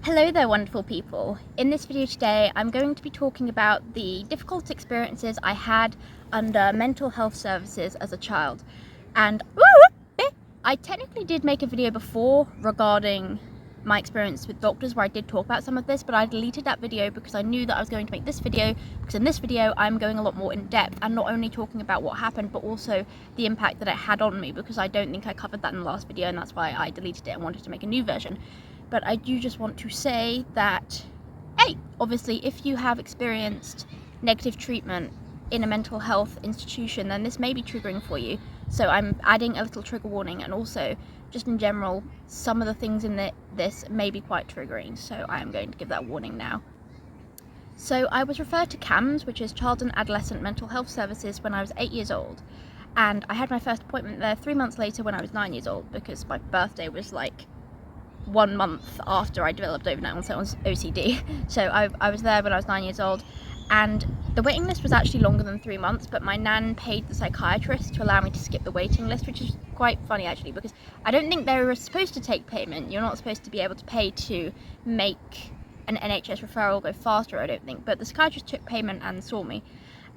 Hello there, wonderful people. In this video today, I'm going to be talking about the difficult experiences I had under mental health services as a child. And I technically did make a video before regarding my experience with doctors where I did talk about some of this, but I deleted that video because I knew that I was going to make this video, because in this video I'm going a lot more in depth and not only talking about what happened but also the impact that it had on me, because I don't think I covered that in the last video, and that's why I deleted it and wanted to make a new version. But I do just want to say that, hey, obviously if you have experienced negative treatment in a mental health institution, then this may be triggering for you. So I'm adding a little trigger warning, and also just in general, some of the things in this may be quite triggering, so I am going to give that warning now. So I was referred to CAMHS, which is Child and Adolescent Mental Health Services, when I was 8 years old. And I had my first appointment there 3 months later when I was 9 years old, because my birthday was like 1 month after I developed overnight onset OCD. So I was there when I was 9 years old, and the waiting list was actually longer than 3 months, but my nan paid the psychiatrist to allow me to skip the waiting list, which is quite funny actually, because I don't think they were supposed to take payment. You're not supposed to be able to pay to make an NHS referral go faster, I don't think, but the psychiatrist took payment and saw me,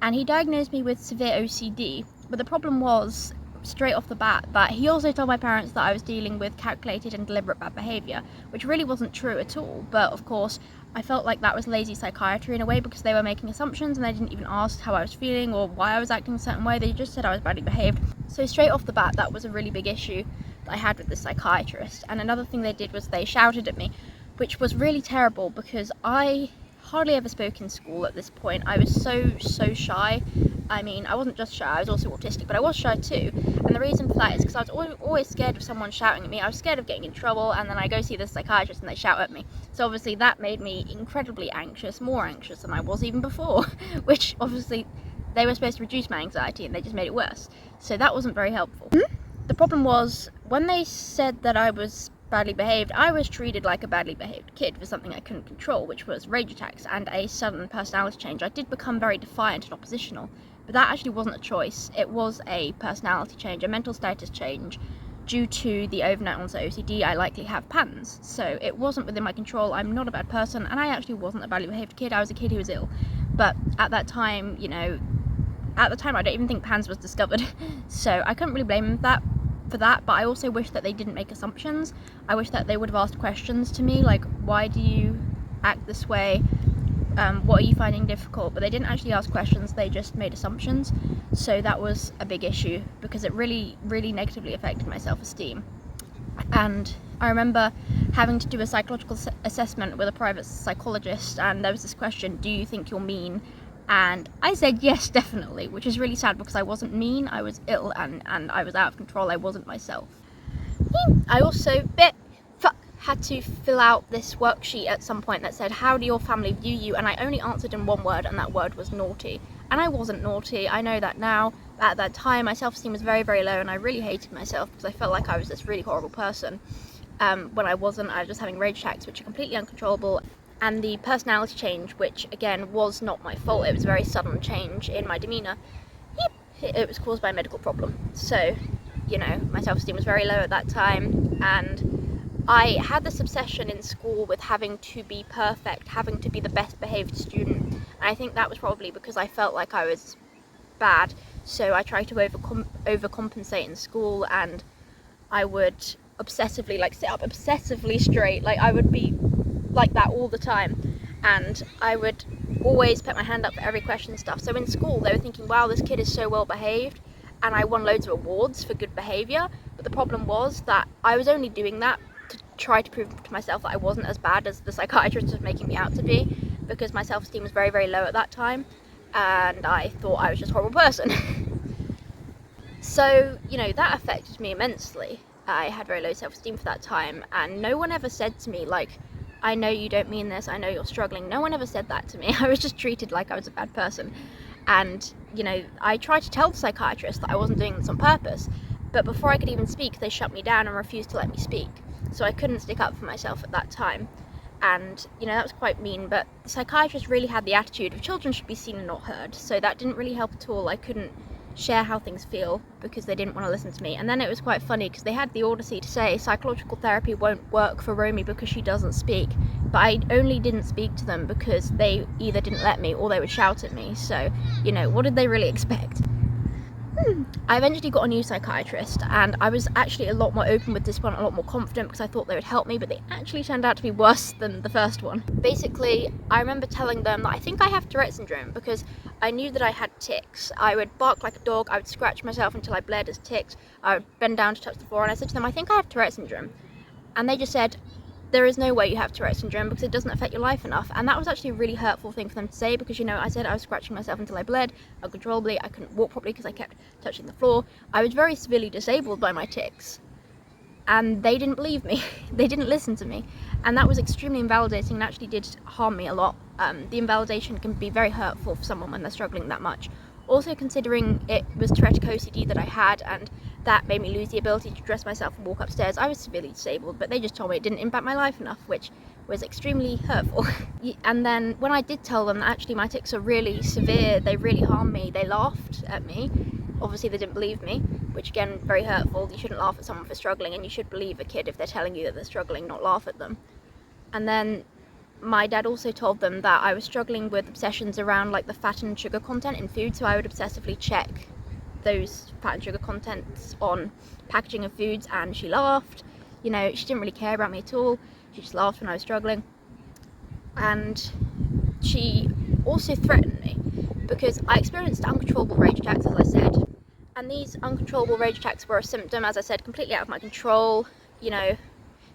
and he diagnosed me with severe OCD. But the problem was, straight off the bat, that he also told my parents that I was dealing with calculated and deliberate bad behaviour, which really wasn't true at all. But of course I felt like that was lazy psychiatry in a way, because they were making assumptions and they didn't even ask how I was feeling or why I was acting a certain way. They just said I was badly behaved. So straight off the bat, that was a really big issue that I had with the psychiatrist. And another thing they did was they shouted at me, which was really terrible, because I hardly ever spoke in school at this point. I was so shy. I mean, I wasn't just shy, I was also autistic, but I was shy too. And the reason for that is because I was always scared of someone shouting at me. I was scared of getting in trouble, and then I go see the psychiatrist and they shout at me. So obviously that made me incredibly anxious, more anxious than I was even before, which obviously they were supposed to reduce my anxiety and they just made it worse. So that wasn't very helpful. The problem was, when they said that I was badly behaved, I was treated like a badly behaved kid for something I couldn't control, which was rage attacks and a sudden personality change. I did become very defiant and oppositional, but that actually wasn't a choice. It was a personality change, a mental status change. Due to the overnight onset OCD, I likely have pandas, so it wasn't within my control. I'm not a bad person, and I actually wasn't a badly behaved kid. I was a kid who was ill, but at that time, I don't even think PANS was discovered, so I couldn't really blame him for that. But I also wish that they didn't make assumptions. I wish that they would have asked questions to me, like, why do you act this way? What are you finding difficult? But they didn't actually ask questions, they just made assumptions. So that was a big issue, because it really negatively affected my self-esteem. And I remember having to do a psychological assessment with a private psychologist, and there was this question, do you think you're mean? And I said yes, definitely, which is really sad, because I wasn't mean, I was ill, and I was out of control. I wasn't myself. I also had to fill out this worksheet at some point that said, how do your family view you? And I only answered in one word, and that word was naughty. And I wasn't naughty, I know that now. At that time, my self-esteem was very low, and I really hated myself because I felt like I was this really horrible person. When I wasn't, I was just having rage attacks, which are completely uncontrollable. And the personality change, which again was not my fault, it was a very sudden change in my demeanour. It was caused by a medical problem. So, my self-esteem was very low at that time, and I had this obsession in school with having to be perfect, having to be the best behaved student. And I think that was probably because I felt like I was bad, so I tried to overcompensate in school, and I would obsessively sit up obsessively straight. Like, I would be like that all the time, and I would always put my hand up for every question and stuff. So in school they were thinking, wow, this kid is so well behaved, and I won loads of awards for good behaviour. But the problem was that I was only doing that to try to prove to myself that I wasn't as bad as the psychiatrist was making me out to be, because my self-esteem was very low at that time, and I thought I was just a horrible person. So, that affected me immensely. I had very low self-esteem for that time, and no one ever said to me, like, I know you don't mean this, I know you're struggling. No one ever said that to me. I was just treated like I was a bad person. And, I tried to tell the psychiatrist that I wasn't doing this on purpose, but before I could even speak, they shut me down and refused to let me speak. So I couldn't stick up for myself at that time. And, that was quite mean, but the psychiatrist really had the attitude of children should be seen and not heard. So that didn't really help at all. I couldn't share how things feel because they didn't want to listen to me. And then it was quite funny because they had the audacity to say psychological therapy won't work for Romy because she doesn't speak, but I only didn't speak to them because they either didn't let me or they would shout at me. So, you know, what did they really expect? I eventually got a new psychiatrist, and I was actually a lot more open with this one, a lot more confident, because I thought they would help me, but they actually turned out to be worse than the first one. Basically, I remember telling them that I think I have Tourette syndrome because I knew that I had tics. I would bark like a dog, I would scratch myself until I bled as tics, I would bend down to touch the floor, and I said to them, I think I have Tourette syndrome. And they just said, there is no way you have Tourette syndrome because it doesn't affect your life enough. And that was actually a really hurtful thing for them to say because, you know, I said I was scratching myself until I bled uncontrollably. I couldn't walk properly because I kept touching the floor. I was very severely disabled by my tics. And they didn't believe me. They didn't listen to me. And that was extremely invalidating and actually did harm me a lot. The invalidation can be very hurtful for someone when they're struggling that much. Also, considering it was Tourette OCD that I had, and that made me lose the ability to dress myself and walk upstairs, I was severely disabled, but they just told me it didn't impact my life enough, which was extremely hurtful. And then when I did tell them that actually my tics are really severe, they really harm me, they laughed at me. Obviously they didn't believe me, which again, very hurtful. You shouldn't laugh at someone for struggling, and you should believe a kid if they're telling you that they're struggling, not laugh at them. And then my dad also told them that I was struggling with obsessions around like the fat and sugar content in food, so I would obsessively check those fat and sugar contents on packaging of foods, and she laughed. You know, she didn't really care about me at all. She just laughed when I was struggling. And she also threatened me because I experienced uncontrollable rage attacks, as I said. And these uncontrollable rage attacks were a symptom, as I said, completely out of my control. You know,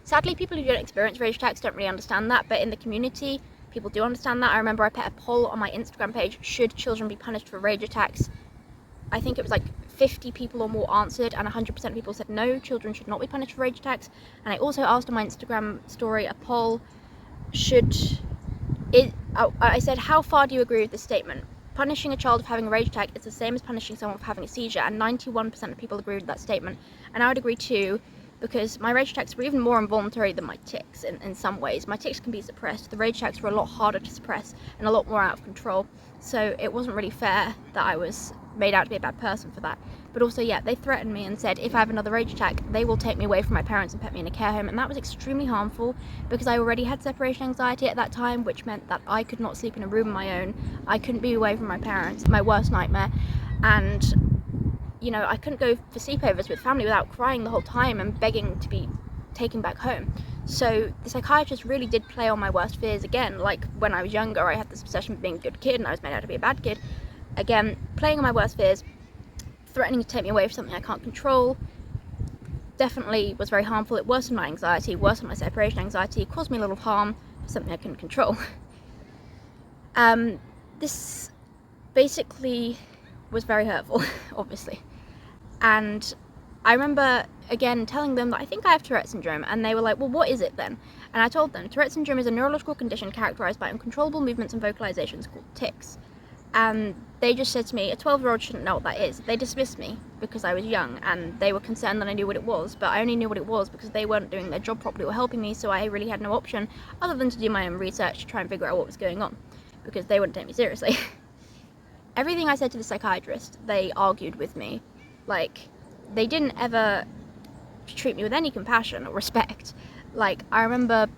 sadly, people who don't experience rage attacks don't really understand that, but in the community, people do understand that. I remember I put a poll on my Instagram page, should children be punished for rage attacks? I think it was like 50 people or more answered, and 100% of people said no, children should not be punished for rage attacks. And I also asked on my Instagram story a poll, I said, how far do you agree with this statement? Punishing a child for having a rage attack is the same as punishing someone for having a seizure, and 91% of people agreed with that statement. And I would agree too, because my rage attacks were even more involuntary than my tics in some ways. My tics can be suppressed. The rage attacks were a lot harder to suppress and a lot more out of control. So it wasn't really fair that I was made out to be a bad person for that. But also, yeah, they threatened me and said if I have another rage attack, they will take me away from my parents and put me in a care home. And that was extremely harmful because I already had separation anxiety at that time, which meant that I could not sleep in a room on my own. I couldn't be away from my parents, my worst nightmare. And you know, I couldn't go for sleepovers with family without crying the whole time and begging to be taken back home. So the psychiatrist really did play on my worst fears again. Like when I was younger, I had this obsession with being a good kid and I was made out to be a bad kid. Again, playing on my worst fears, threatening to take me away from something I can't control, definitely was very harmful. It worsened my anxiety, worsened my separation anxiety, caused me a lot of harm for something I couldn't control. This basically was very hurtful, obviously. And I remember, again, telling them that I think I have Tourette syndrome, and they were like, well, what is it then? And I told them, Tourette syndrome is a neurological condition characterized by uncontrollable movements and vocalizations called tics. And they just said to me, a 12-year-old shouldn't know what that is. They dismissed me because I was young, and they were concerned that I knew what it was, but I only knew what it was because they weren't doing their job properly or helping me, so I really had no option other than to do my own research to try and figure out what was going on, because they wouldn't take me seriously. Everything I said to the psychiatrist, they argued with me. Like, they didn't ever treat me with any compassion or respect. Like, I remember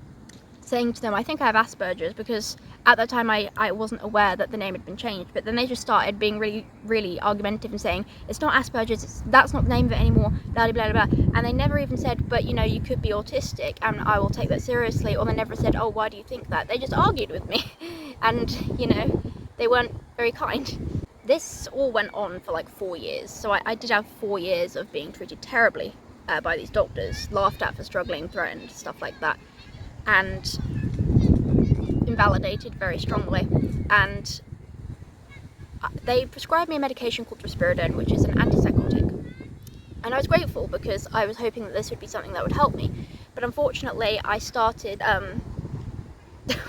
saying to them, I think I have Asperger's, because at that time I wasn't aware that the name had been changed, but then they just started being really, really argumentative and saying, it's not Asperger's, that's not the name of it anymore, blah, blah, blah, blah. And they never even said, but you know, you could be autistic and I will take that seriously, or they never said, oh, why do you think that? They just argued with me, and you know, they weren't very kind. This all went on for like 4 years, so I did have 4 years of being treated terribly by these doctors, laughed at for struggling, threatened, stuff like that, and invalidated very strongly. And they prescribed me a medication called risperidone, which is an antipsychotic. And I was grateful because I was hoping that this would be something that would help me. But unfortunately, I started,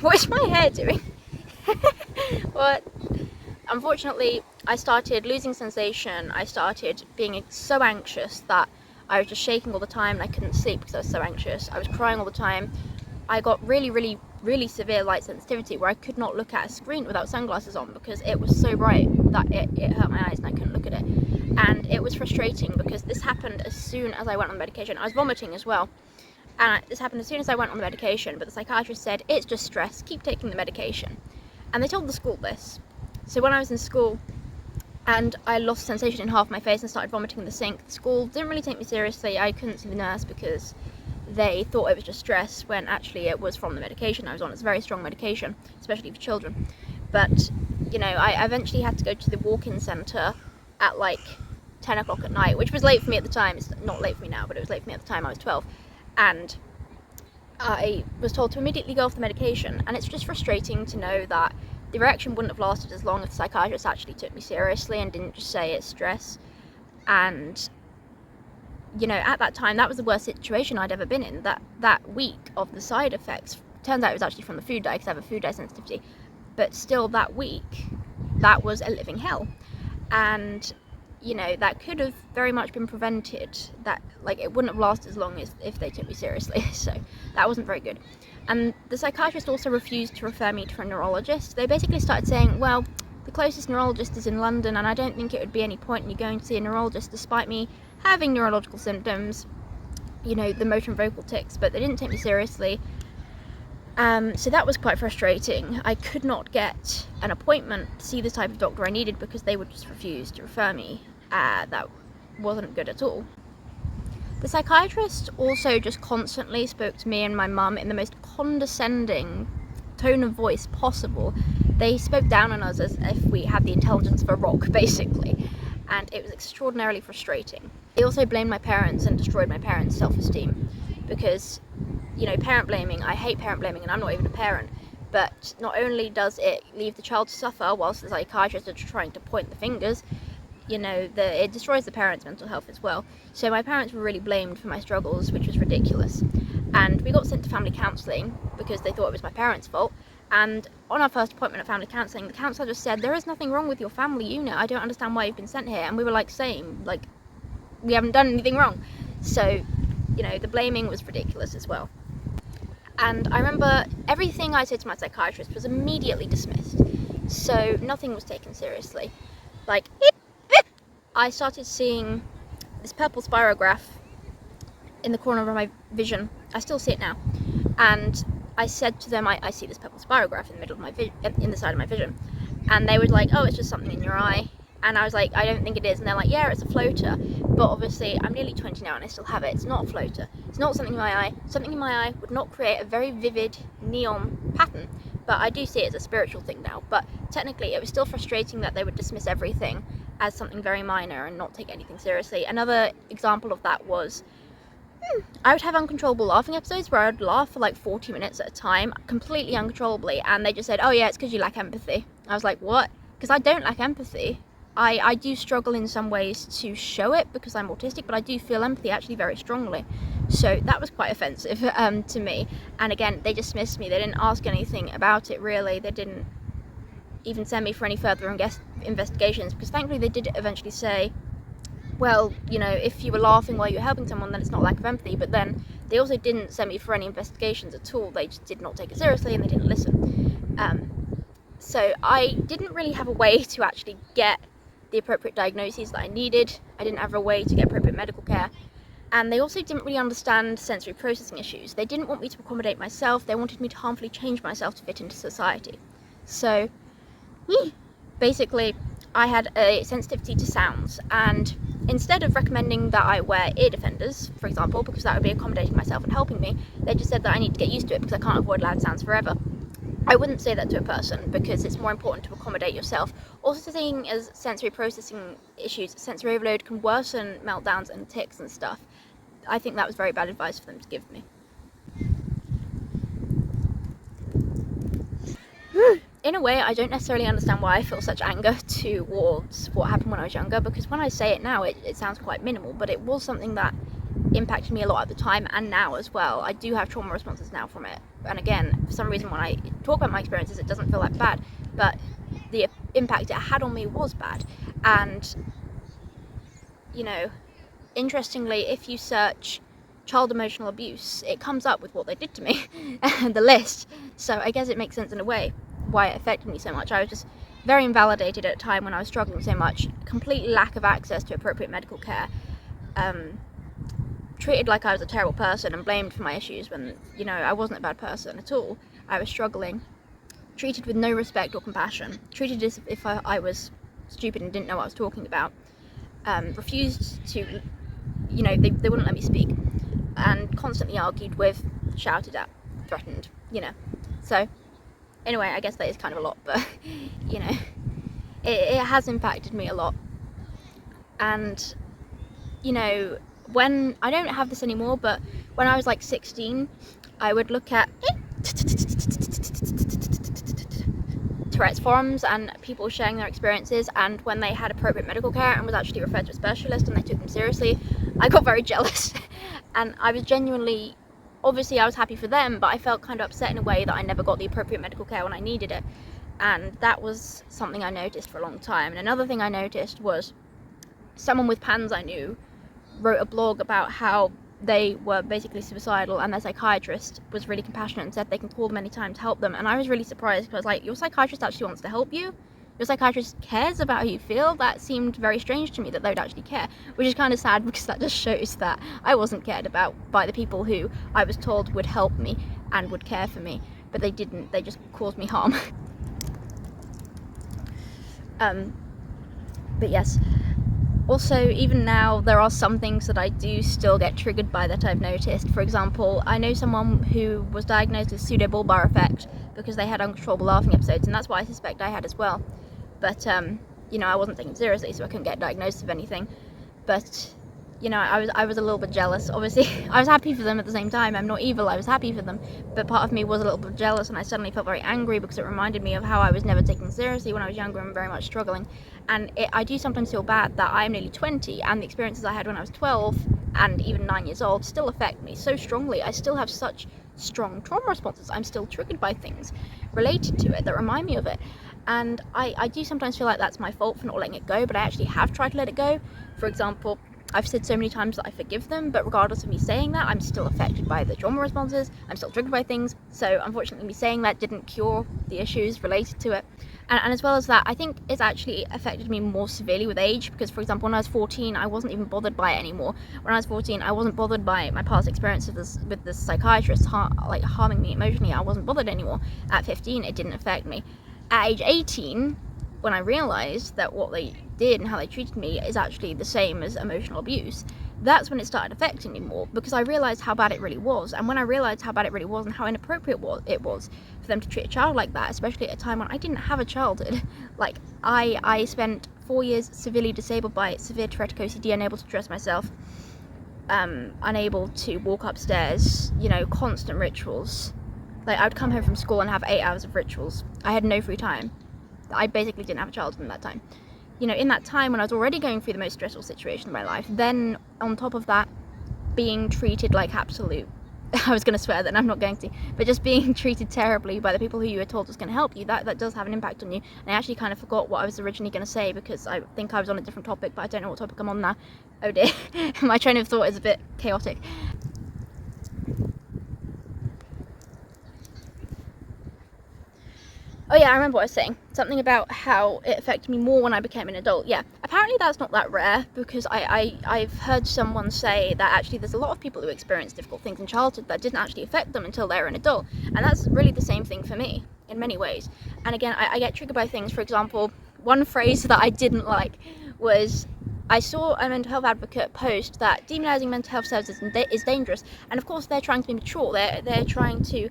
what is my hair doing? What? Unfortunately, I started losing sensation. I started being so anxious that I was just shaking all the time and I couldn't sleep because I was so anxious. I was crying all the time. I got really, really, really severe light sensitivity where I could not look at a screen without sunglasses on because it was so bright that it hurt my eyes and I couldn't look at it. it was frustrating because this happened as soon as I went on the medication. I was vomiting as well, and this happened as soon as I went on the medication, but the psychiatrist said, it's just stress, keep taking the medication. And they told the school this. So when I was in school and I lost sensation in half my face and started vomiting in the sink, the school didn't really take me seriously. I couldn't see the nurse because they thought it was just stress, when actually it was from the medication I was on. It's a very strong medication, especially for children. But, you know, I eventually had to go to the walk-in centre at like 10 o'clock at night, which was late for me at the time. It's not late for me now, but it was late for me at the time. I was 12. And I was told to immediately go off the medication. And it's just frustrating to know that the reaction wouldn't have lasted as long if the psychiatrist actually took me seriously and didn't just say it's stress. And, you know, at that time, that was the worst situation I'd ever been in. That week of the side effects, turns out it was actually from the food dye, because I have a food dye sensitivity. But still, that week, that was a living hell. And, you know, that could have very much been prevented. That, like, it wouldn't have lasted as long as if they took me seriously. So that wasn't very good. And the psychiatrist also refused to refer me to a neurologist. They basically started saying, well, the closest neurologist is in London, and I don't think it would be any point in you going to see a neurologist despite me having neurological symptoms, you know, the motor and vocal tics. But they didn't take me seriously. So that was quite frustrating. I could not get an appointment to see the type of doctor I needed because they would just refuse to refer me. That wasn't good at all. The psychiatrist also just constantly spoke to me and my mum in the most condescending tone of voice possible. They spoke down on us as if we had the intelligence of a rock, basically, and it was extraordinarily frustrating. They also blamed my parents and destroyed my parents' self-esteem because, you know, parent blaming, I hate parent blaming, and I'm not even a parent, but not only does it leave the child to suffer whilst the psychiatrists are trying to point the fingers, you know, it destroys the parents' mental health as well. So my parents were really blamed for my struggles, which was ridiculous. And we got sent to family counselling because they thought it was my parents' fault. And on our first appointment at family counselling, the counsellor just said, there is nothing wrong with your family unit. I don't understand why you've been sent here. And we were like, same, like, we haven't done anything wrong. So, you know, the blaming was ridiculous as well. And I remember everything I said to my psychiatrist was immediately dismissed. So nothing was taken seriously. Like, I started seeing this purple spirograph in the corner of my vision. I still see it now. And I said to them, I see this purple spirograph in the middle of my in the side of my vision. And they were like, oh, it's just something in your eye. And I was like, I don't think it is. And they're like, yeah, it's a floater. But obviously, I'm nearly 20 now and I still have it. It's not a floater. It's not something in my eye. Something in my eye would not create a very vivid neon pattern. But I do see it as a spiritual thing now. But technically, it was still frustrating that they would dismiss everything as something very minor and not take anything seriously. Another example of that was, I would have uncontrollable laughing episodes where I would laugh for like 40 minutes at a time, completely uncontrollably. And they just said, oh yeah, it's because you lack empathy. I was like, what? Because I don't lack empathy. I do struggle in some ways to show it because I'm autistic, but I do feel empathy actually very strongly. So that was quite offensive to me. And again, they dismissed me. They didn't ask anything about it, really. They didn't even send me for any further investigations, because thankfully they did eventually say, well, you know, if you were laughing while you were helping someone, then it's not lack of empathy. But then they also didn't send me for any investigations at all. They just did not take it seriously and they didn't listen. So I didn't really have a way to actually get the appropriate diagnoses that I needed. I didn't have a way to get appropriate medical care. And they also didn't really understand sensory processing issues. They didn't want me to accommodate myself. They wanted me to harmfully change myself to fit into society. So basically, I had a sensitivity to sounds, and instead of recommending that I wear ear defenders, for example, because that would be accommodating myself and helping me, they just said that I need to get used to it because I can't avoid loud sounds forever. I wouldn't say that to a person because it's more important to accommodate yourself. Also, seeing as sensory processing issues, sensory overload can worsen meltdowns and tics and stuff. I think that was very bad advice for them to give me. In a way, I don't necessarily understand why I feel such anger towards what happened when I was younger, because when I say it now, it sounds quite minimal, but it was something that impacted me a lot at the time and now as well. I do have trauma responses now from it. And again, for some reason, when I talk about my experiences, it doesn't feel that bad, but the impact it had on me was bad. And, you know, interestingly, if you search child emotional abuse, it comes up with what they did to me, the list. So I guess it makes sense in a way why it affected me so much. I was just very invalidated at a time when I was struggling so much, complete lack of access to appropriate medical care, treated like I was a terrible person and blamed for my issues when, you know, I wasn't a bad person at all. I was struggling, treated with no respect or compassion, treated as if I was stupid and didn't know what I was talking about, refused to, you know, they wouldn't let me speak, and constantly argued with, shouted at, threatened, you know. So anyway, I guess that is kind of a lot, but you know, it has impacted me a lot. And you know, when I don't have this anymore, but when I was like 16, I would look at Tourette's forums and people sharing their experiences, and when they had appropriate medical care and was actually referred to a specialist and they took them seriously, I got very jealous. And I was genuinely, obviously I was happy for them, but I felt kind of upset in a way that I never got the appropriate medical care when I needed it. And that was something I noticed for a long time. And another thing I noticed was someone with PANS I knew wrote a blog about how they were basically suicidal, and their psychiatrist was really compassionate and said they can call them anytime to help them. And I was really surprised, because I was like, your psychiatrist actually wants to help you? Your psychiatrist cares about how you feel? That seemed very strange to me, that they would actually care, which is kind of sad, because that just shows that I wasn't cared about by the people who I was told would help me and would care for me, but they didn't. They just caused me harm. But yes, also, even now, there are some things that I do still get triggered by that I've noticed. For example, I know someone who was diagnosed with pseudobulbar effect because they had uncontrollable laughing episodes, and that's what I suspect I had as well. But, you know, I wasn't taken seriously, so I couldn't get diagnosed with anything. But, you know, I was a little bit jealous. Obviously, I was happy for them at the same time. I'm not evil, I was happy for them. But part of me was a little bit jealous, and I suddenly felt very angry because it reminded me of how I was never taken seriously when I was younger and very much struggling. And I do sometimes feel bad that I'm nearly 20, and the experiences I had when I was 12 and even 9 years old still affect me so strongly. I still have such strong trauma responses. I'm still triggered by things related to it that remind me of it. And I do sometimes feel like that's my fault for not letting it go, but I actually have tried to let it go. For example, I've said so many times that I forgive them, but regardless of me saying that, I'm still affected by the trauma responses. I'm still triggered by things. So unfortunately, me saying that didn't cure the issues related to it. And as well as that, I think it's actually affected me more severely with age, because, for example, when I was 14, I wasn't even bothered by it anymore. When I was 14, I wasn't bothered by my past experiences with the psychiatrist harming me emotionally. I wasn't bothered anymore. At 15, it didn't affect me. At age 18, when I realised that what they did and how they treated me is actually the same as emotional abuse, that's when it started affecting me more, because I realised how bad it really was. And when I realised how bad it really was and how inappropriate it was for them to treat a child like that, especially at a time when I didn't have a childhood. Like, I spent 4 years severely disabled by severe Tourette's OCD, unable to dress myself, unable to walk upstairs, you know, constant rituals. Like, I would come home from school and have 8 hours of rituals. I had no free time. I basically didn't have a childhood in that time. You know, in that time when I was already going through the most stressful situation in my life, then on top of that, being treated like absolute, I was going to swear that, and I'm not going to, but just being treated terribly by the people who you were told was going to help you, that does have an impact on you. And I actually kind of forgot what I was originally going to say, because I think I was on a different topic, but I don't know what topic I'm on now. Oh dear, my train of thought is a bit chaotic. Oh yeah, I remember what I was saying. Something about how it affected me more when I became an adult. Yeah, apparently that's not that rare, because I've heard someone say that actually there's a lot of people who experience difficult things in childhood that didn't actually affect them until they're an adult. And that's really the same thing for me, in many ways. And again, I get triggered by things. For example, one phrase that I didn't like was, I saw a mental health advocate post that demonising mental health services is dangerous. And of course they're trying to be mature. They're trying to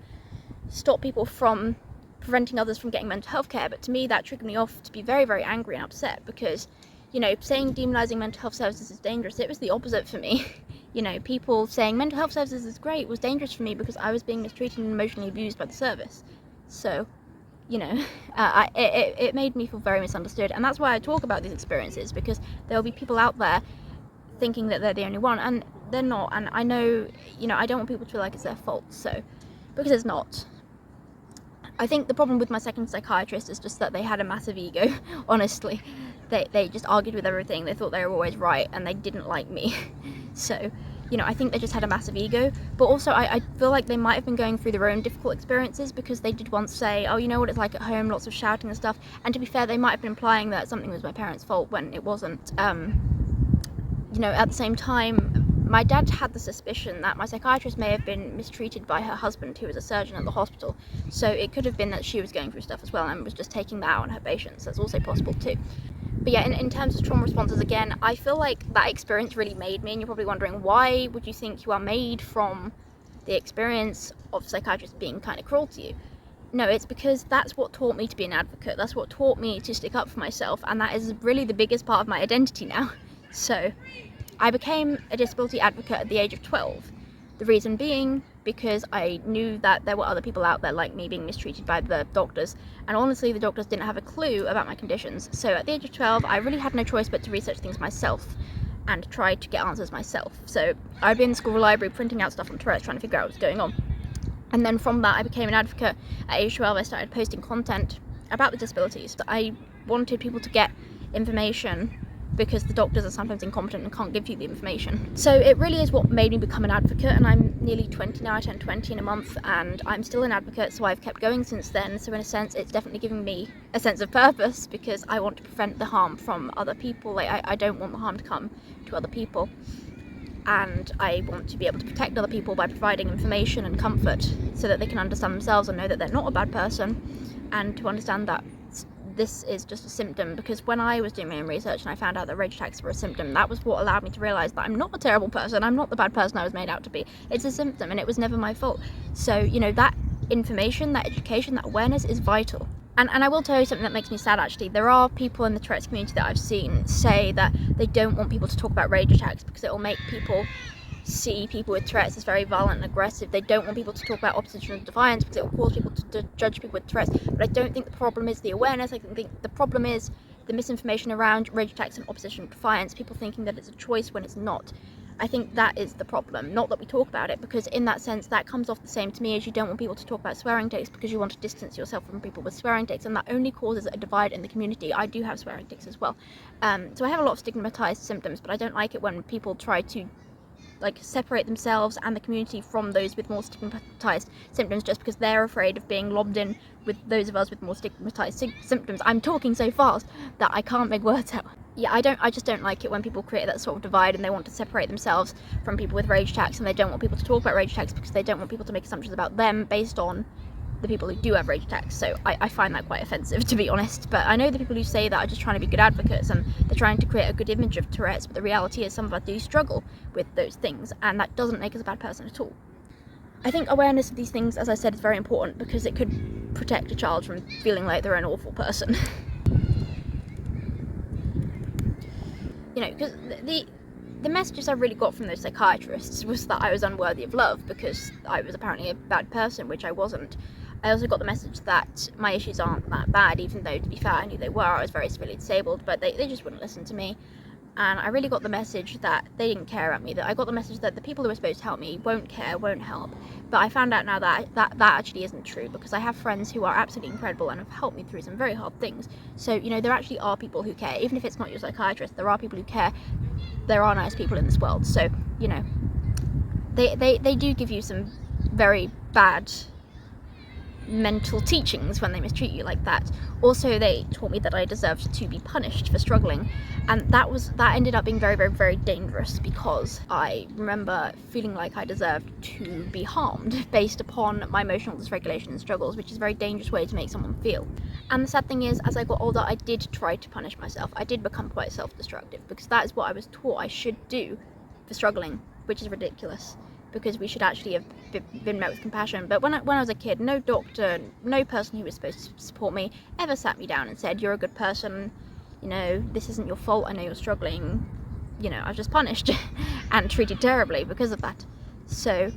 stop people from preventing others from getting mental health care, but to me that triggered me off to be very, very angry and upset, because, you know, saying demonising mental health services is dangerous, it was the opposite for me. You know, people saying mental health services is great was dangerous for me because I was being mistreated and emotionally abused by the service. So, you know, it made me feel very misunderstood, and that's why I talk about these experiences, because there'll be people out there thinking that they're the only one, and they're not. And I know, you know, I don't want people to feel like it's their fault, so, because it's not. I think the problem with my second psychiatrist is just that they had a massive ego, honestly. They just argued with everything. They thought they were always right, and they didn't like me. So, I think they just had a massive ego, but also I feel like they might have been going through their own difficult experiences, because they did once say, oh, you know what it's like at home, lots of shouting and stuff. And to be fair, they might have been implying that something was my parents' fault when it wasn't. At the same time, my dad had the suspicion that my psychiatrist may have been mistreated by her husband, who was a surgeon at the hospital. So it could have been that she was going through stuff as well and was just taking that out on her patients. That's also possible too. But yeah, in terms of trauma responses, again, I feel like that experience really made me. And you're probably wondering, why would you think you are made from the experience of psychiatrists being kind of cruel to you? No, it's because that's what taught me to be an advocate. That's what taught me to stick up for myself. And that is really the biggest part of my identity now. So I became a disability advocate at the age of 12. The reason being because I knew that there were other people out there like me being mistreated by the doctors, and honestly the doctors didn't have a clue about my conditions. So at the age of 12 I really had no choice but to research things myself and try to get answers myself. So I'd be in the school library printing out stuff on Tourette's, trying to figure out what was going on. And then from that I became an advocate. At age 12 I started posting content about the disabilities. I wanted people to get information, because the doctors are sometimes incompetent and can't give you the information. So it really is what made me become an advocate, and I'm nearly 20 now. I turned 20 in a month, and I'm still an advocate, so I've kept going since then. So in a sense, it's definitely giving me a sense of purpose, because I want to prevent the harm from other people. Like, I don't want the harm to come to other people, and I want to be able to protect other people by providing information and comfort so that they can understand themselves and know that they're not a bad person, and to understand that this is just a symptom. Because when I was doing my own research and I found out that rage attacks were a symptom, that was what allowed me to realise that I'm not a terrible person. I'm not the bad person I was made out to be. It's a symptom, and it was never my fault. So, that information, that education, that awareness is vital. And I will tell you something that makes me sad, actually. There are people in the Tourette's community that I've seen say that they don't want people to talk about rage attacks because it will make people see people with Tourette's as very violent and aggressive. They don't want people to talk about opposition and defiance because it will cause people to judge people with Tourette's. But I don't think the problem is the awareness. I think the problem is the misinformation around rage attacks and opposition and defiance, people thinking that it's a choice when it's not. I think that is the problem, not that we talk about it, because in that sense that comes off the same to me as you don't want people to talk about swearing tics because you want to distance yourself from people with swearing tics, and that only causes a divide in the community. I do have swearing tics as well. So I have a lot of stigmatized symptoms, but I don't like it when people try to separate themselves and the community from those with more stigmatized symptoms just because they're afraid of being lobbed in with those of us with more stigmatized symptoms. I'm talking so fast that I can't make words out. Yeah, I just don't like it when people create that sort of divide and they want to separate themselves from people with rage attacks, and they don't want people to talk about rage attacks because they don't want people to make assumptions about them based on the people who do have rage attacks. So I find that quite offensive, to be honest. But I know the people who say that are just trying to be good advocates and they're trying to create a good image of Tourette's, but the reality is some of us do struggle with those things, and that doesn't make us a bad person at all. I think awareness of these things, as I said, is very important because it could protect a child from feeling like they're an awful person. Because the messages I really got from those psychiatrists was that I was unworthy of love because I was apparently a bad person, which I wasn't. I also got the message that my issues aren't that bad, even though, to be fair, I knew they were. I was very severely disabled, but they just wouldn't listen to me. And I really got the message that they didn't care about me, that I got the message that the people who were supposed to help me won't care, won't help. But I found out now that actually isn't true, because I have friends who are absolutely incredible and have helped me through some very hard things. So, there actually are people who care. Even if it's not your psychiatrist, there are people who care. There are nice people in this world. So, they do give you some very bad mental teachings when they mistreat you like that. Also, they taught me that I deserved to be punished for struggling, and that ended up being very, very, very dangerous, because I remember feeling like I deserved to be harmed based upon my emotional dysregulation and struggles, which is a very dangerous way to make someone feel. And the sad thing is, as I got older, I did try to punish myself. I did become quite self-destructive, because that is what I was taught I should do for struggling, which is ridiculous, because we should actually have been met with compassion. But when I was a kid, no doctor, no person who was supposed to support me ever sat me down and said, you're a good person, this isn't your fault, I know you're struggling. I was just punished and treated terribly because of that. So,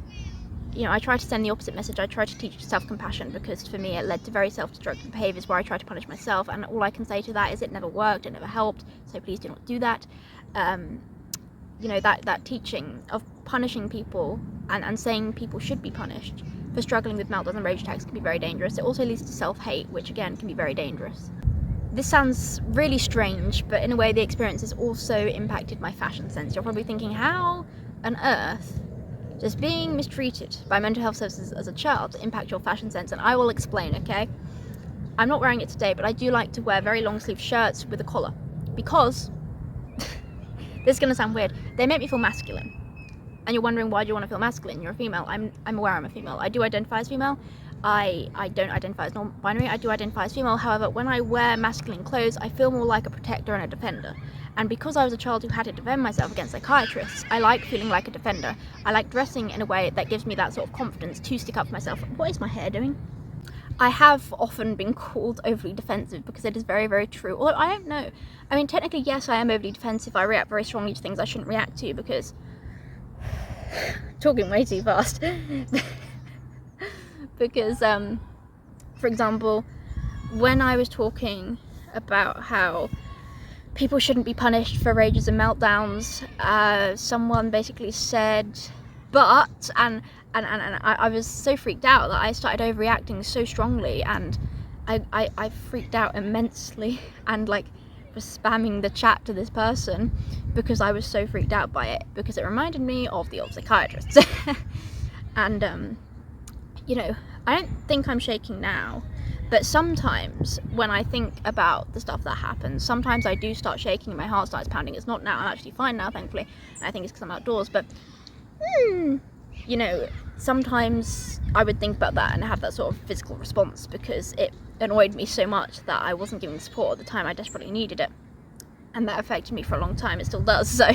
I try to send the opposite message. I try to teach self-compassion, because for me it led to very self-destructive behaviours where I try to punish myself, and all I can say to that is it never worked, it never helped, so please do not do that. That teaching of punishing people and saying people should be punished for struggling with meltdowns and rage attacks can be very dangerous. It also leads to self-hate, which again can be very dangerous. This sounds really strange, but in a way the experience has also impacted my fashion sense. You're probably thinking, how on earth does being mistreated by mental health services as a child impact your fashion sense? And I will explain, okay? I'm not wearing it today, but I do like to wear very long sleeve shirts with a collar because this is going to sound weird. They make me feel masculine. And you're wondering, why do you want to feel masculine? You're a female. I'm aware I'm a female. I do identify as female. I don't identify as non-binary. I do identify as female. However, when I wear masculine clothes, I feel more like a protector and a defender. And because I was a child who had to defend myself against psychiatrists, I like feeling like a defender. I like dressing in a way that gives me that sort of confidence to stick up for myself. What is my hair doing? I have often been called overly defensive because it is very, very true. Although I don't know. I mean, technically, yes, I am overly defensive. I react very strongly to things I shouldn't react to because... talking way too fast. Because, for example, when I was talking about how people shouldn't be punished for rages and meltdowns, someone basically said, but, and I was so freaked out that I started overreacting so strongly, and I freaked out immensely and like was spamming the chat to this person because I was so freaked out by it, because it reminded me of the old psychiatrists. And you know, I don't think I'm shaking now, but sometimes when I think about the stuff that happens, sometimes I do start shaking and my heart starts pounding. It's not now, I'm actually fine now, thankfully, and I think it's because I'm outdoors, but you know, sometimes I would think about that and have that sort of physical response because it annoyed me so much that I wasn't giving support at the time I desperately needed it, and that affected me for a long time. It still does. So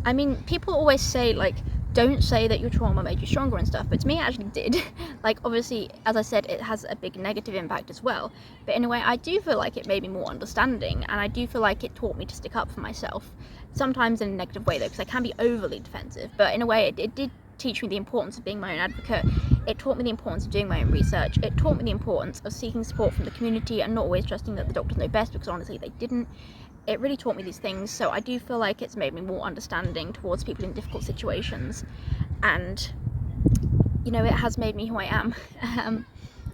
I mean, people always say like, don't say that your trauma made you stronger and stuff, but to me it actually did. Like, obviously, as I said, it has a big negative impact as well, but in a way I do feel like it made me more understanding, and I do feel like it taught me to stick up for myself, sometimes in a negative way though, because I can be overly defensive, but in a way it did teach me the importance of being my own advocate. It taught me the importance of doing my own research. It taught me the importance of seeking support from the community and not always trusting that the doctors know best, because honestly they didn't. It really taught me these things, so I do feel like it's made me more understanding towards people in difficult situations, and you know, it has made me who I am.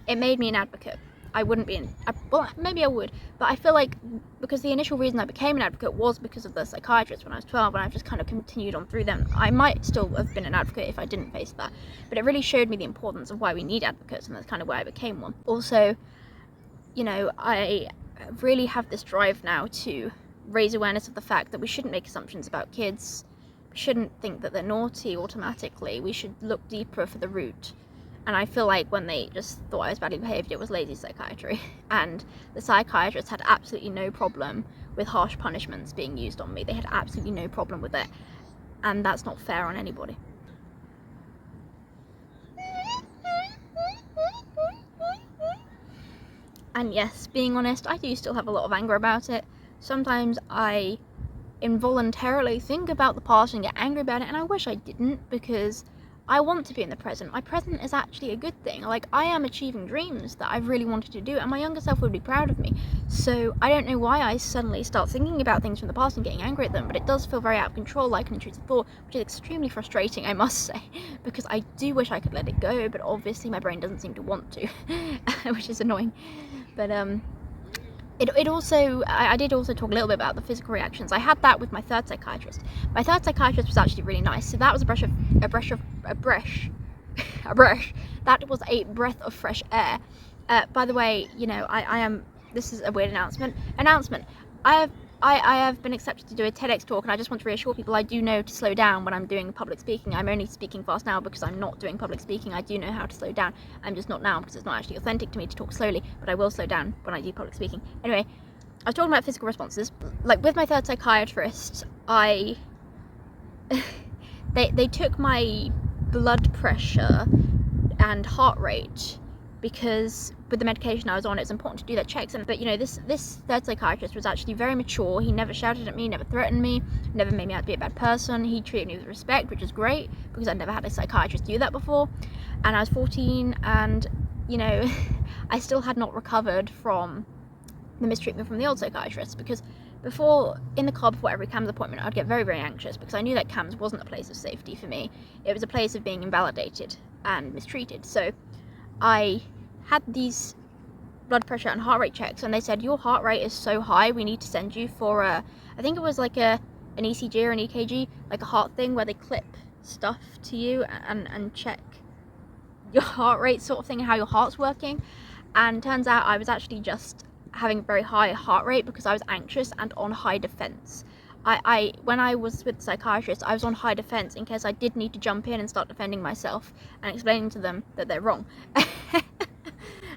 It made me an advocate. I wouldn't be well, maybe I would, but I feel like because the initial reason I became an advocate was because of the psychiatrist when I was 12, and I've just kind of continued on through them. I might still have been an advocate if I didn't face that, but it really showed me the importance of why we need advocates, and that's kind of why I became one. Also, you know, I really have this drive now to raise awareness of the fact that we shouldn't make assumptions about kids. We shouldn't think that they're naughty automatically. We should look deeper for the root. And I feel like when they just thought I was badly behaved, it was lazy psychiatry. And the psychiatrists had absolutely no problem with harsh punishments being used on me. They had absolutely no problem with it. And that's not fair on anybody. And yes, being honest, I do still have a lot of anger about it. Sometimes I involuntarily think about the past and get angry about it, and I wish I didn't, because I want to be in the present. My present is actually a good thing. Like, I am achieving dreams that I've really wanted to do, and my younger self would be proud of me. So I don't know why I suddenly start thinking about things from the past and getting angry at them, but it does feel very out of control, like an intrusive thought, which is extremely frustrating, I must say, because I do wish I could let it go, but obviously my brain doesn't seem to want to, which is annoying. But it also, I did also talk a little bit about the physical reactions. I had that with my third psychiatrist. My third psychiatrist was actually really nice. So that was a breath. That was a breath of fresh air. By the way, you know, I am. This is a weird announcement. I have been accepted to do a TEDx talk, and I just want to reassure people I do know to slow down when I'm doing public speaking. I'm only speaking fast now because I'm not doing public speaking. I do know how to slow down. I'm just not now because it's not actually authentic to me to talk slowly, but I will slow down when I do public speaking. Anyway, I was talking about physical responses. Like with my third psychiatrist, they took my blood pressure and heart rate, because with the medication I was on, it's important to do that checks. But you know, this third psychiatrist was actually very mature. He never shouted at me, never threatened me, never made me out to be a bad person. He treated me with respect, which is great, because I'd never had a psychiatrist do that before. And I was 14, and you know, I still had not recovered from the mistreatment from the old psychiatrist, because before, in the car before every CAMHS appointment, I'd get very, very anxious, because I knew that CAMHS wasn't a place of safety for me. It was a place of being invalidated and mistreated. So I had these blood pressure and heart rate checks, and they said, your heart rate is so high, we need to send you for I think it was like an an ECG or an EKG, like a heart thing where they clip stuff to you and check your heart rate sort of thing and how your heart's working. And turns out I was actually just having a very high heart rate because I was anxious and on high defense. When I was with the psychiatrist, I was on high defense in case I did need to jump in and start defending myself and explaining to them that they're wrong.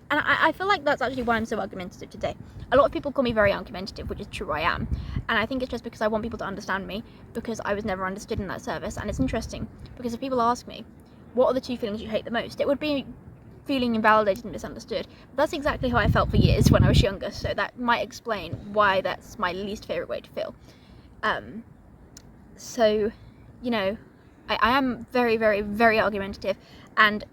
And I feel like that's actually why I'm so argumentative today. A lot of people call me very argumentative, which is true, I am. And I think it's just because I want people to understand me, because I was never understood in that service. And it's interesting, because if people ask me, what are the two feelings you hate the most? It would be feeling invalidated and misunderstood. But that's exactly how I felt for years when I was younger, so that might explain why that's my least favourite way to feel. So, you know, I am very, very, very argumentative, and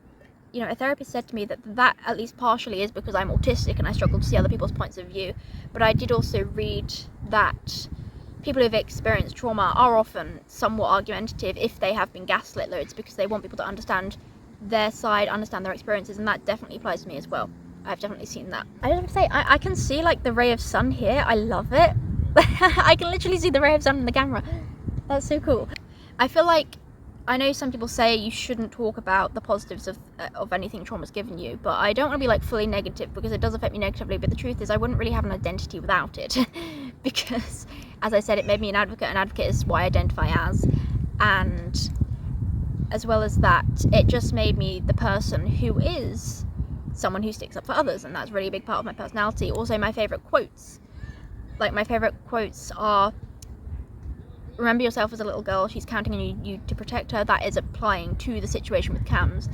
you know, a therapist said to me that at least partially is because I'm autistic and I struggle to see other people's points of view. But I did also read that people who've experienced trauma are often somewhat argumentative if they have been gaslit loads, because they want people to understand their side, understand their experiences, and that definitely applies to me as well. I've definitely seen that. I just have to say, I can see like the ray of sun here. I love it. I can literally see the ray of sun in the camera. That's so cool. I feel like, I know some people say you shouldn't talk about the positives of anything trauma's given you, but I don't want to be like fully negative, because it does affect me negatively. But the truth is, I wouldn't really have an identity without it, because, as I said, it made me an advocate. An advocate is what I identify as, and as well as that, it just made me the person who is someone who sticks up for others, and that's really a big part of my personality. Also, my favourite quotes, are, remember yourself as a little girl, she's counting on you to protect her. That is applying to the situation with CAMHS.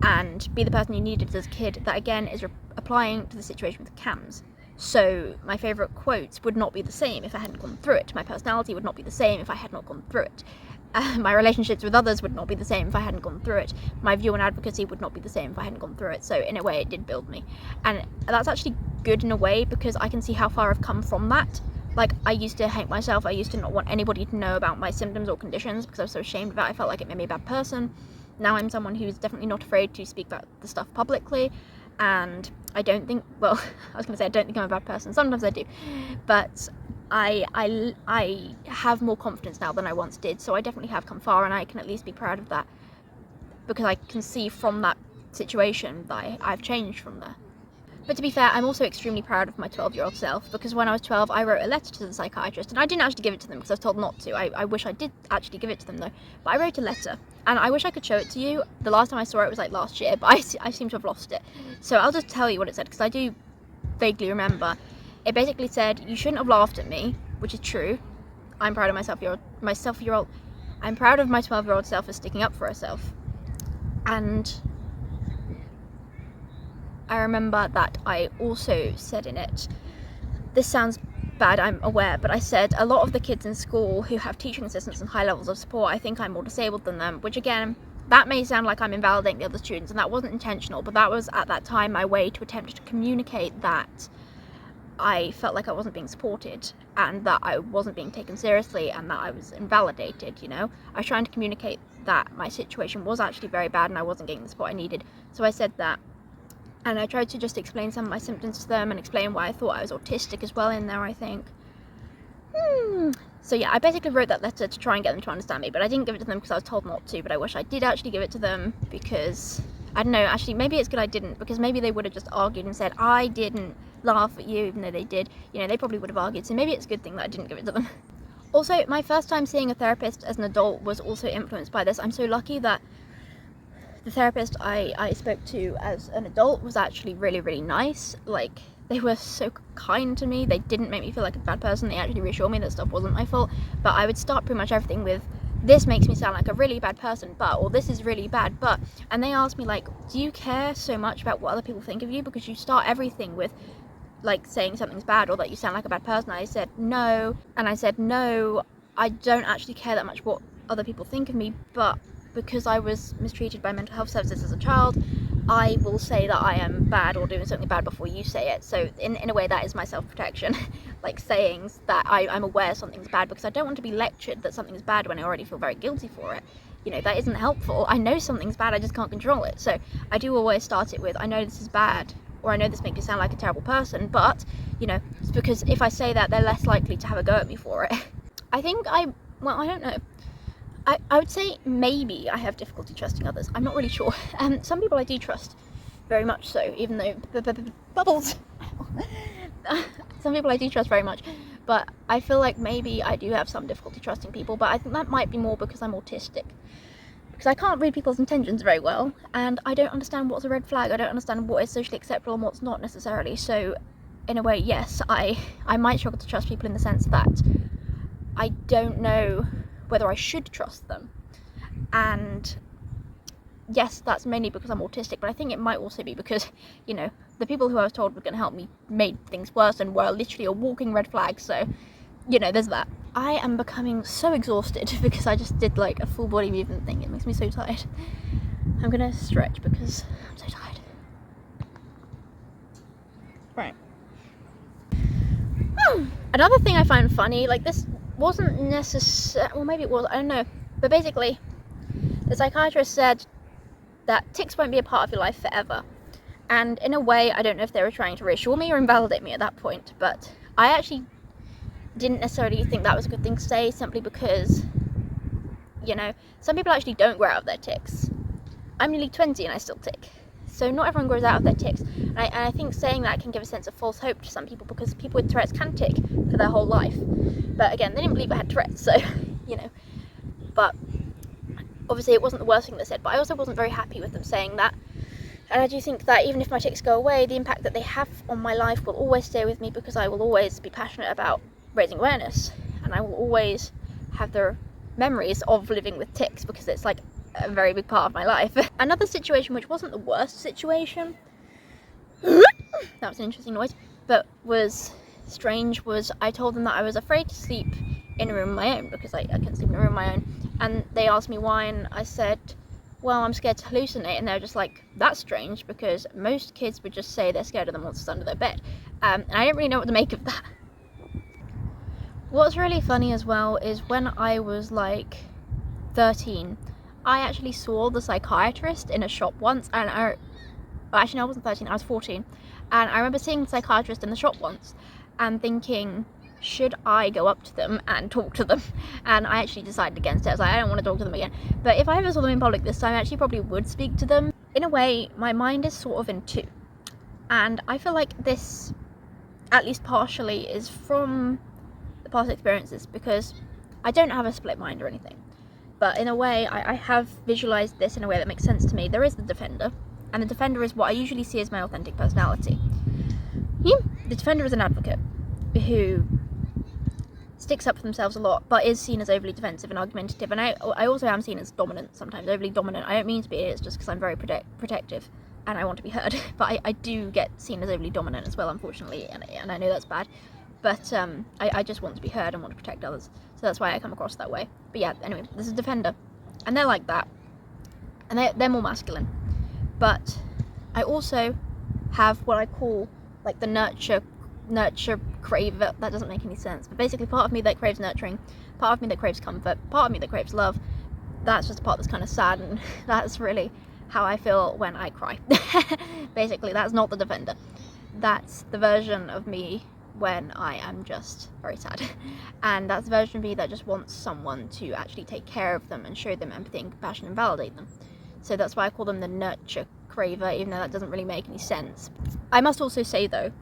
And be the person you needed as a kid. That again is applying to the situation with CAMHS. So my favourite quotes would not be the same if I hadn't gone through it. My personality would not be the same if I had not gone through it. My relationships with others would not be the same if I hadn't gone through it. My view on advocacy would not be the same if I hadn't gone through it. So in a way, it did build me. And that's actually good in a way, because I can see how far I've come from that. Like, I used to hate myself. I used to not want anybody to know about my symptoms or conditions because I was so ashamed of it. I felt like it made me a bad person. Now I'm someone who's definitely not afraid to speak about the stuff publicly. And I don't think, well, I was going to say I don't think I'm a bad person. Sometimes I do. But I have more confidence now than I once did. So I definitely have come far, and I can at least be proud of that, because I can see from that situation that I've changed from there. But to be fair, I'm also extremely proud of my 12-year-old self, because when I was 12, I wrote a letter to the psychiatrist, and I didn't actually give it to them because I was told not to. I wish I did actually give it to them though. But I wrote a letter, and I wish I could show it to you. The last time I saw it was like last year, but I seem to have lost it. So I'll just tell you what it said, because I do vaguely remember. It basically said, you shouldn't have laughed at me, which is true. I'm proud of I'm proud of my 12-year-old self for sticking up for herself. And I remember that I also said in it, this sounds bad, I'm aware, but I said, a lot of the kids in school who have teaching assistants and high levels of support, I think I'm more disabled than them, which again, that may sound like I'm invalidating the other students, and that wasn't intentional, but that was at that time my way to attempt to communicate that I felt like I wasn't being supported, and that I wasn't being taken seriously, and that I was invalidated, you know? I was trying to communicate that my situation was actually very bad and I wasn't getting the support I needed. So I said that. And I tried to just explain some of my symptoms to them and explain why I thought I was autistic as well in there, I think. So yeah, I basically wrote that letter to try and get them to understand me, but I didn't give it to them because I was told not to, but I wish I did actually give it to them, because, I don't know, actually, maybe it's good I didn't, because maybe they would have just argued and said, I didn't laugh at you, even though they did. You know, they probably would have argued, so maybe it's a good thing that I didn't give it to them. Also, my first time seeing a therapist as an adult was also influenced by this. I'm so lucky that the therapist I spoke to as an adult was actually really, really nice. Like, they were so kind to me. They didn't make me feel like a bad person. They actually reassured me that stuff wasn't my fault. But I would start pretty much everything with, this makes me sound like a really bad person, but, or this is really bad, but. And they asked me, like, do you care so much about what other people think of you? Because you start everything with, like, saying something's bad or that you sound like a bad person. I said, no. And I said, no, I don't actually care that much what other people think of me, but because I was mistreated by mental health services as a child, I will say that I am bad or doing something bad before you say it. So in a way, that is my self-protection, like saying that I'm aware something's bad, because I don't want to be lectured that something's bad when I already feel very guilty for it. You know, that isn't helpful. I know something's bad, I just can't control it. So I do always start it with, I know this is bad, or I know this makes me sound like a terrible person, but, you know, it's because if I say that, they're less likely to have a go at me for it. I think I Well, I don't know. I would say maybe I have difficulty trusting others. I'm not really sure. Some people I do trust very much so, even though bubbles. Some people I do trust very much, but I feel like maybe I do have some difficulty trusting people, but I think that might be more because I'm autistic. Because I can't read people's intentions very well, and I don't understand what's a red flag. I don't understand what is socially acceptable and what's not necessarily. So, in a way, yes, I might struggle to trust people in the sense that I don't know whether I should trust them. And yes, that's mainly because I'm autistic, but I think it might also be because, you know, the people who I was told were going to help me made things worse and were literally a walking red flag. So, you know, there's that. I am becoming so exhausted because I just did like a full body movement thing. It makes me so tired. I'm gonna stretch because I'm so tired. Right. Another thing I find funny, like this wasn't necessary, well maybe it was, I don't know. But basically, the psychiatrist said that tics won't be a part of your life forever. And in a way, I don't know if they were trying to reassure me or invalidate me at that point, but I actually didn't necessarily think that was a good thing to say, simply because, you know, some people actually don't grow out of their tics. I'm nearly 20 and I still tic. So not everyone grows out of their tics. And I think saying that can give a sense of false hope to some people, because people with Tourette's can tic for their whole life. But again, they didn't believe I had Tourette's, so, you know. But obviously it wasn't the worst thing they said, but I also wasn't very happy with them saying that. And I do think that even if my tics go away, the impact that they have on my life will always stay with me, because I will always be passionate about raising awareness, and I will always have the memories of living with tics, because it's like a very big part of my life. Another situation which wasn't the worst situation, that was an interesting noise, but was strange, was I told them that I was afraid to sleep in a room of my own, because I couldn't sleep in a room of my own, and they asked me why, and I said, well, I'm scared to hallucinate, and they were just like, that's strange, because most kids would just say they're scared of the monsters under their bed, and I didn't really know what to make of that. What's really funny as well is when I was like 13, I actually saw the psychiatrist in a shop once, and actually no, I wasn't 13, I was 14, and I remember seeing the psychiatrist in the shop once and thinking, should I go up to them and talk to them? And I actually decided against it. I was like, I don't want to talk to them again. But if I ever saw them in public this time, I actually probably would speak to them. In a way, my mind is sort of in two, and I feel like this, at least partially, is from the past experiences, because I don't have a split mind or anything, but in a way I have visualized this in a way that makes sense to me. There is the defender, and the defender is what I usually see as my authentic personality. The defender is an advocate who sticks up for themselves a lot, but is seen as overly defensive and argumentative, and I also am seen as dominant sometimes, overly dominant. I don't mean to be, it's just because I'm very protective and I want to be heard, but I do get seen as overly dominant as well, unfortunately, and I know that's bad. But I just want to be heard and want to protect others. So that's why I come across that way. But yeah, anyway, there's a defender. And they're like that. And they're more masculine. But I also have what I call like the nurture craver. That doesn't make any sense. But basically part of me that craves nurturing, part of me that craves comfort, part of me that craves love. That's just a part that's kind of sad, and that's really how I feel when I cry. Basically, that's not the defender. That's the version of me when I am just very sad, and that's the version of me that just wants someone to actually take care of them and show them empathy and compassion and validate them. So that's why I call them the nurture craver, even though that doesn't really make any sense. I must also say though,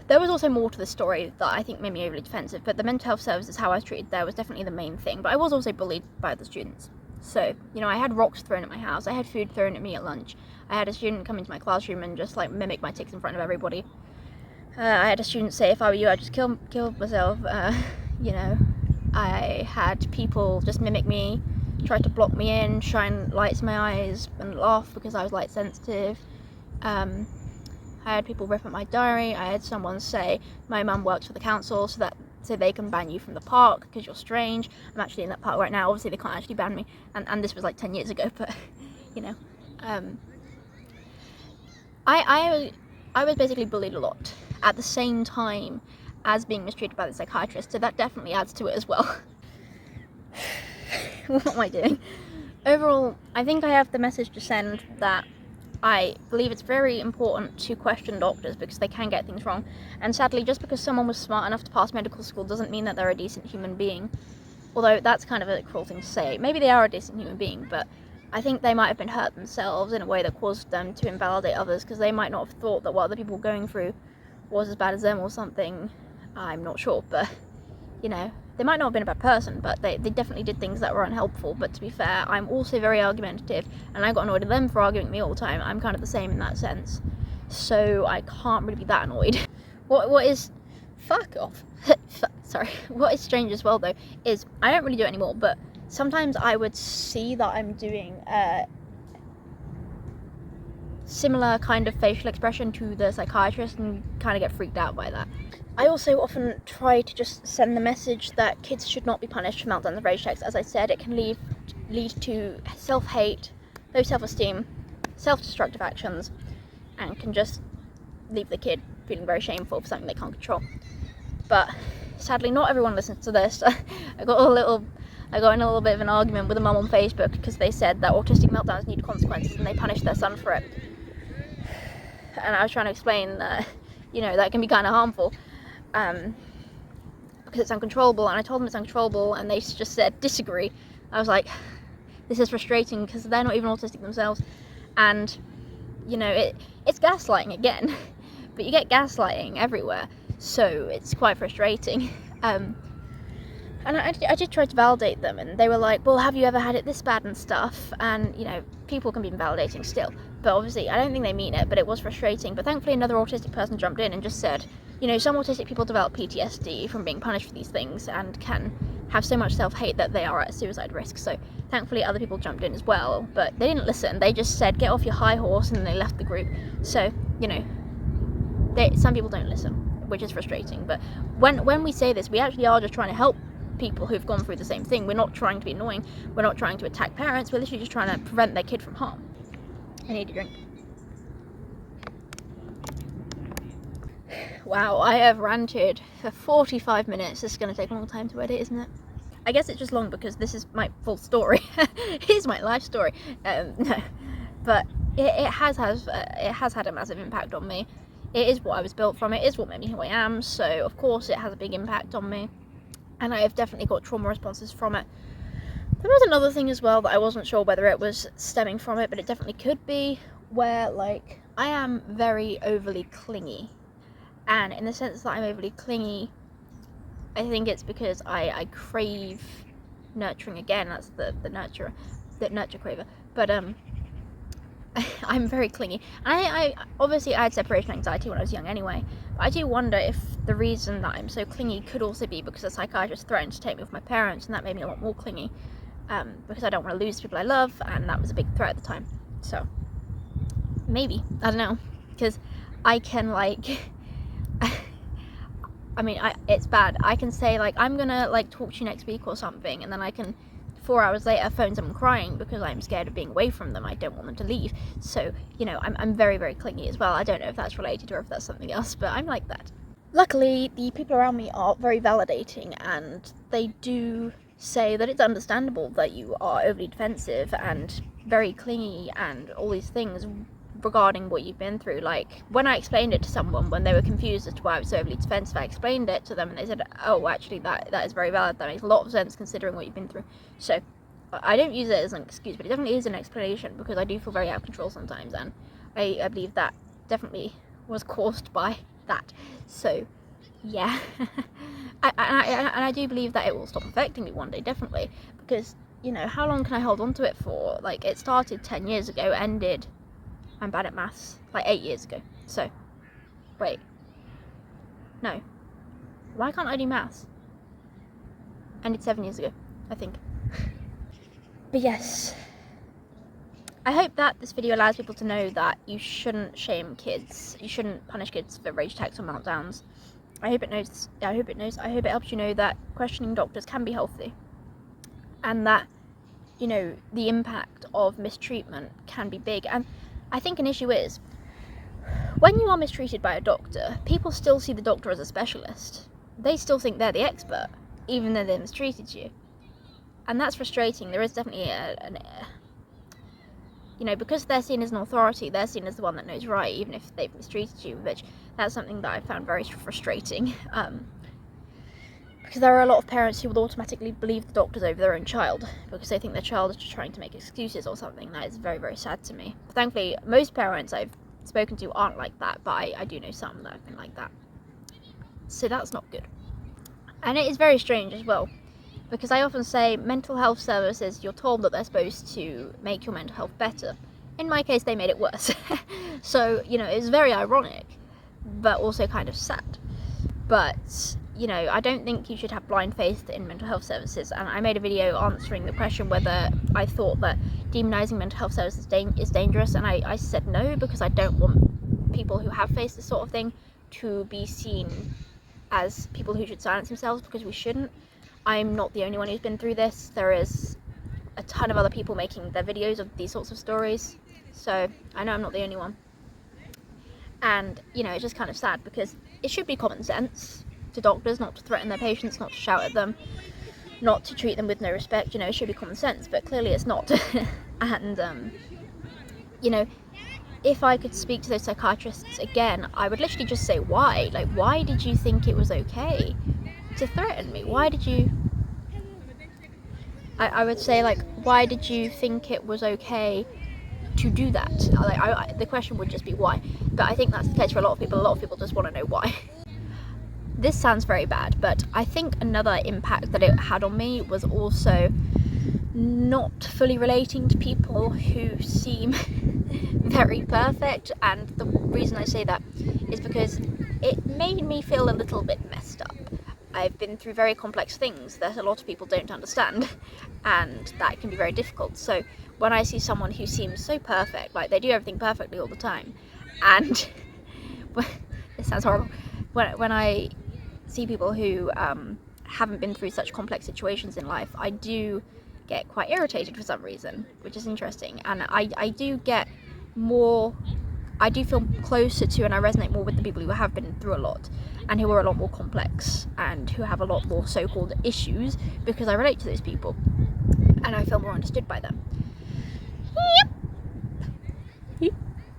there was also more to the story that I think made me overly defensive, but the mental health services, how I was treated there, was definitely the main thing. But I was also bullied by the students. So, you know, I had rocks thrown at my house, I had food thrown at me at lunch, I had a student come into my classroom and just like mimic my tics in front of everybody. I had a student say, if I were you, I'd just kill myself. You know, I had people just mimic me, try to block me in, shine lights in my eyes and laugh because I was light sensitive. I had people rip at my diary. I had someone say, my mum works for the council so they can ban you from the park because you're strange. I'm actually in that park right now. Obviously they can't actually ban me, and this was like 10 years ago, but you know, I was basically bullied a lot at the same time as being mistreated by the psychiatrist, so that definitely adds to it as well. What am I doing? Overall, I think I have the message to send that I believe it's very important to question doctors because they can get things wrong. And sadly, just because someone was smart enough to pass medical school doesn't mean that they're a decent human being. Although that's kind of a cruel thing to say. Maybe they are a decent human being, but I think they might have been hurt themselves in a way that caused them to invalidate others, because they might not have thought that what other people were going through was as bad as them or something. I'm not sure, but, you know, they might not have been a bad person, but they definitely did things that were unhelpful. But to be fair, I'm also very argumentative, and I got annoyed at them for arguing with me all the time. I'm kind of the same in that sense, so I can't really be that annoyed. What is... Fuck off. Sorry. What is strange as well, though, is I don't really do it anymore, but sometimes I would see that I'm doing similar kind of facial expression to the psychiatrist and kind of get freaked out by that. I also often try to just send the message that kids should not be punished for meltdowns and rage attacks. As I said, it can lead to self-hate, low self-esteem, self-destructive actions, and can just leave the kid feeling very shameful for something they can't control. But sadly, not everyone listens to this. I got in a little bit of an argument with a mum on Facebook because they said that autistic meltdowns need consequences and they punished their son for it. And I was trying to explain that, you know, that can be kind of harmful because it's uncontrollable. And I told them it's uncontrollable, and they just said disagree. I was like, this is frustrating because they're not even autistic themselves, and you know, it's gaslighting again. But you get gaslighting everywhere, so it's quite frustrating. And I did try to validate them, and they were like, well, have you ever had it this bad and stuff? And, you know, people can be invalidating still. But obviously, I don't think they mean it, but it was frustrating. But thankfully, another autistic person jumped in and just said, you know, some autistic people develop PTSD from being punished for these things and can have so much self-hate that they are at suicide risk. So thankfully, other people jumped in as well. But they didn't listen. They just said, get off your high horse, and then they left the group. So, you know, some people don't listen, which is frustrating. But when we say this, we actually are just trying to help people who've gone through the same thing. We're not trying to be annoying. We're not trying to attack parents. We're literally just trying to prevent their kid from harm. I need a drink. Wow, I have ranted for 45 minutes. This is going to take a long time to edit, isn't it? I guess it's just long because this is my full story. Here's my life story. No, but it has had a massive impact on me. It is what I was built from. It is what made me who I am. So of course it has a big impact on me. And I have definitely got trauma responses from it. There was another thing as well that I wasn't sure whether it was stemming from it, but it definitely could be, where, like, I am very overly clingy. And in the sense that I'm overly clingy, I think it's because I crave nurturing again. That's the nurture craver. But I'm very clingy. And I obviously I had separation anxiety when I was young anyway. But I do wonder if the reason that I'm so clingy could also be because a psychiatrist threatened to take me with my parents, and that made me a lot more clingy. Because I don't want to lose people I love, and that was a big threat at the time. So maybe, I don't know, because I can, like, I mean, it's bad. I can say, like, I'm gonna, like, talk to you next week or something, and then I can 4 hours later phone someone crying because I'm scared of being away from them. I don't want them to leave. So, you know, I'm very, very clingy as well. I don't know if that's related or if that's something else, but I'm like that. Luckily, the people around me are very validating, and they do say that it's understandable that you are overly defensive and very clingy and all these things regarding what you've been through. Like, when I explained it to someone, when they were confused as to why I was so overly defensive, I explained it to them, and they said, oh, actually, that is very valid. That makes a lot of sense considering what you've been through. So I don't use it as an excuse, but it definitely is an explanation, because I do feel very out of control sometimes, and I believe that definitely was caused by that. So yeah. And I do believe that it will stop affecting me one day, definitely, because, you know, how long can I hold on to it for? Like, it started 10 years ago, ended, I'm bad at maths, like 8 years ago. So, wait, no, why can't I do maths? Ended 7 years ago, I think. But yes, I hope that this video allows people to know that you shouldn't shame kids, you shouldn't punish kids for rage attacks or meltdowns. I hope it helps you know that questioning doctors can be healthy, and that, you know, the impact of mistreatment can be big. And I think an issue is, when you are mistreated by a doctor, people still see the doctor as a specialist. They still think they're the expert, even though they mistreated you. And that's frustrating. There is definitely you know, because they're seen as an authority, they're seen as the one that knows right, even if they've mistreated you, which that's something that I found very frustrating. Because there are a lot of parents who will automatically believe the doctors over their own child because they think their child is just trying to make excuses or something. That is very, very sad to me. But thankfully, most parents I've spoken to aren't like that, but I do know some that have been like that. So that's not good. And it is very strange as well, because I often say mental health services, you're told that they're supposed to make your mental health better. In my case, they made it worse. So, you know, it's very ironic, but also kind of sad. But, you know, I don't think you should have blind faith in mental health services. And I made a video answering the question whether I thought that demonising mental health services is dangerous. And I said no, because I don't want people who have faced this sort of thing to be seen as people who should silence themselves, because we shouldn't. I'm not the only one who's been through this. There is a ton of other people making their videos of these sorts of stories, so I know I'm not the only one. And, you know, it's just kind of sad, because it should be common sense to doctors not to threaten their patients, not to shout at them, not to treat them with no respect. You know, it should be common sense, but clearly it's not. And, you know, if I could speak to those psychiatrists again, I would literally just say, why? Like, why did you think it was okay to threaten me? Why did you... I would say, like, why did you think it was okay to do that? Like, the question would just be why. But I think that's the case for a lot of people. A lot of people just want to know why. This sounds very bad, but I think another impact that it had on me was also not fully relating to people who seem very perfect. And the reason I say that is because it made me feel a little bit messed up. I've been through very complex things that a lot of people don't understand, and that can be very difficult. So when I see someone who seems so perfect, like they do everything perfectly all the time, and it sounds horrible, when I see people who haven't been through such complex situations in life, I do get quite irritated for some reason, which is interesting. And I do get more, I do feel closer to, and I resonate more with the people who have been through a lot and who are a lot more complex and who have a lot more so-called issues, because I relate to those people and I feel more understood by them.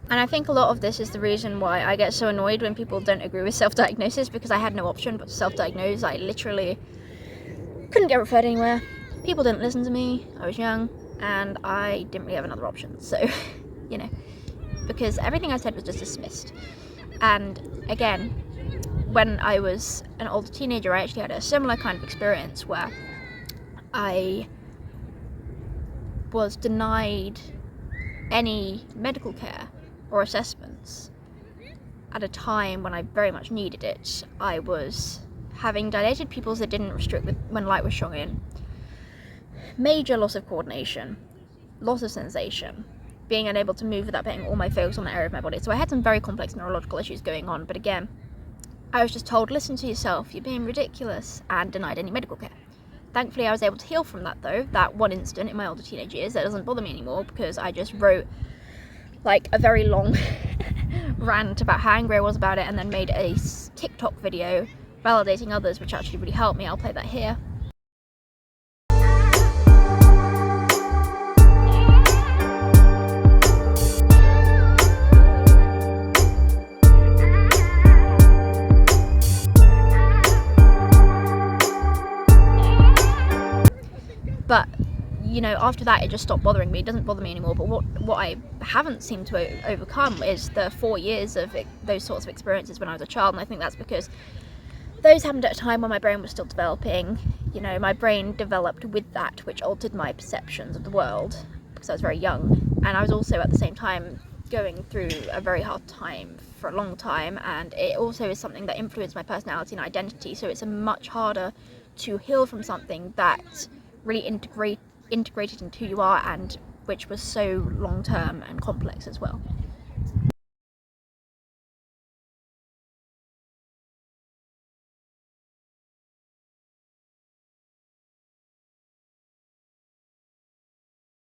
And I think a lot of this is the reason why I get so annoyed when people don't agree with self-diagnosis, because I had no option but to self-diagnose. I literally couldn't get referred anywhere. People didn't listen to me. I was young and I didn't really have another option. So, you know, because everything I said was just dismissed. And again, when I was an older teenager, I actually had a similar kind of experience where I was denied any medical care or assessments at a time when I very much needed it. I was having dilated pupils that didn't restrict when light was shone in, major loss of coordination, loss of sensation, being unable to move without putting all my focus on the area of my body. So I had some very complex neurological issues going on, but again, I was just told, listen to yourself, you're being ridiculous, and denied any medical care. Thankfully, I was able to heal from that, though, that one instant in my older teenage years. That doesn't bother me anymore, because I just wrote like a very long rant about how angry I was about it, and then made a TikTok video validating others, which actually really helped me. I'll play that here. But, you know, after that it just stopped bothering me. It doesn't bother me anymore. But what I haven't seemed to overcome is the 4 years of those sorts of experiences when I was a child. And I think that's because those happened at a time when my brain was still developing. You know, my brain developed with that, which altered my perceptions of the world, because I was very young. And I was also at the same time going through a very hard time for a long time. And it also is something that influenced my personality and identity. So it's much harder to heal from something that really integrated into who you are, and which was so long-term and complex as well.